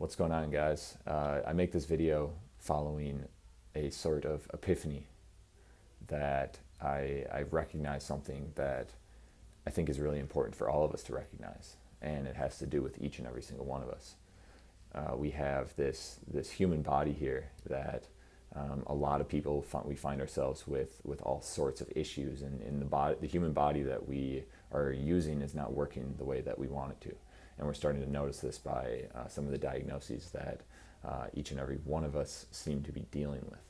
What's going on, guys? I make this video following a sort of epiphany that I recognize something that I think is really important for all of us to recognize, and it has to do with each and every single one of us. We have this human body here that a lot of people we find ourselves with all sorts of issues, and in the human body that we are using is not working the way that we want it to. And we're starting to notice this by some of the diagnoses that each and every one of us seem to be dealing with.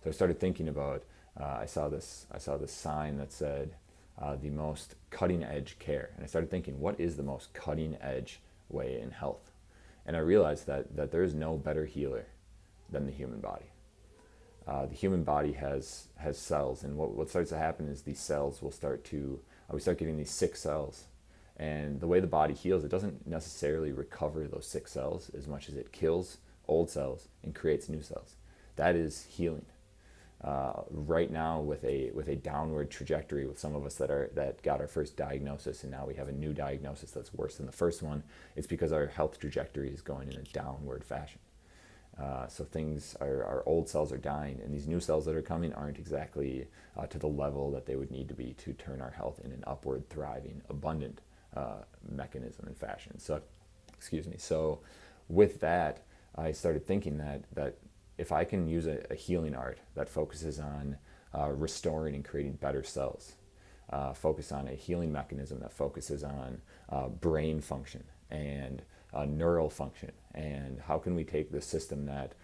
So I started thinking about, I saw this sign that said, the most cutting edge care. And I started thinking, what is the most cutting edge way in health? And I realized that there is no better healer than the human body. The human body has cells, and what starts to happen is these cells will we start getting these sick cells. And the way the body heals, it doesn't necessarily recover those sick cells as much as it kills old cells and creates new cells. That is healing. Right now, with a downward trajectory, with some of us that got our first diagnosis, and now we have a new diagnosis that's worse than the first one, it's because our health trajectory is going in a downward fashion. So our old cells are dying, and these new cells that are coming aren't exactly to the level that they would need to be to turn our health in an upward, thriving, abundant mechanism and fashion. So, excuse me. So, with that, I started thinking that if I can use a healing art that focuses on restoring and creating better cells, focus on a healing mechanism that focuses on brain function and neural function, and how can we take the system that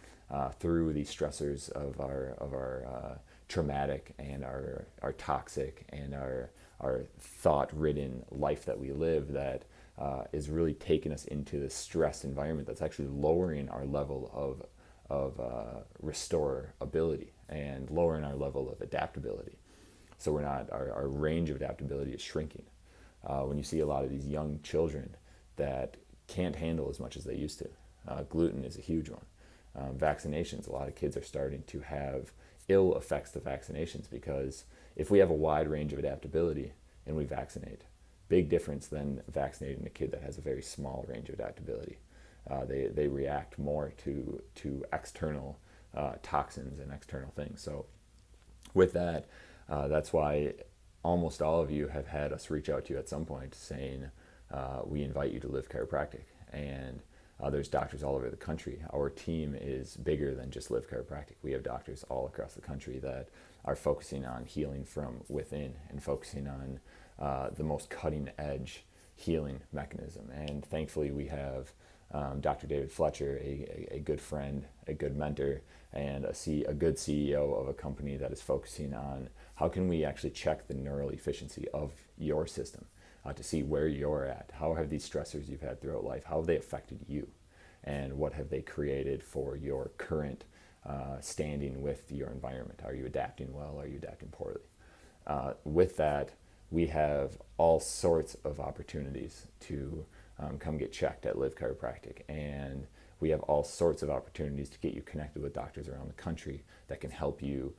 through these stressors of our traumatic and our toxic and our thought-ridden life that we live, that is really taking us into this stressed environment that's actually lowering our level of restorability and lowering our level of adaptability. So we're not, our range of adaptability is shrinking. When you see a lot of these young children that can't handle as much as they used to, gluten is a huge one. Vaccinations, a lot of kids are starting to have ill effects of vaccinations, because if we have a wide range of adaptability and we vaccinate, big difference than vaccinating a kid that has a very small range of adaptability. They react more to external toxins and external things. So with that, that's why almost all of you have had us reach out to you at some point saying, we invite you to Live Chiropractic. And there's doctors all over the country. Our team is bigger than just Live Chiropractic. We have doctors all across the country that are focusing on healing from within and focusing on the most cutting edge healing mechanism. And thankfully we have Dr. David Fletcher, a good friend, a good mentor, and a good CEO of a company that is focusing on how can we actually check the neural efficiency of your system, to see where you're at. How have these stressors you've had throughout life, how have they affected you? And what have they created for your current standing with your environment? Are you adapting well? Are you adapting poorly? With that, we have all sorts of opportunities to come get checked at Live Chiropractic. And we have all sorts of opportunities to get you connected with doctors around the country that can help you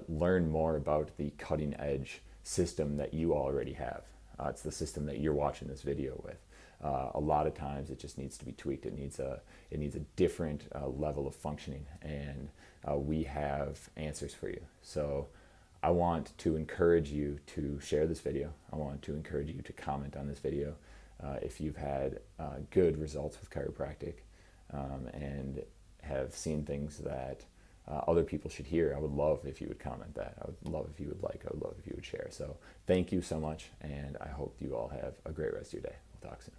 learn more about the cutting edge system that you already have. It's the system that you're watching this video with. A lot of times it just needs to be tweaked. It needs a different level of functioning, and we have answers for you. So I want to encourage you to share this video. I want to encourage you to comment on this video if you've had good results with chiropractic and have seen things that other people should hear. I would love if you would comment that. I would love if you would like. I would love if you would share. So thank you so much, and I hope you all have a great rest of your day. We'll talk soon.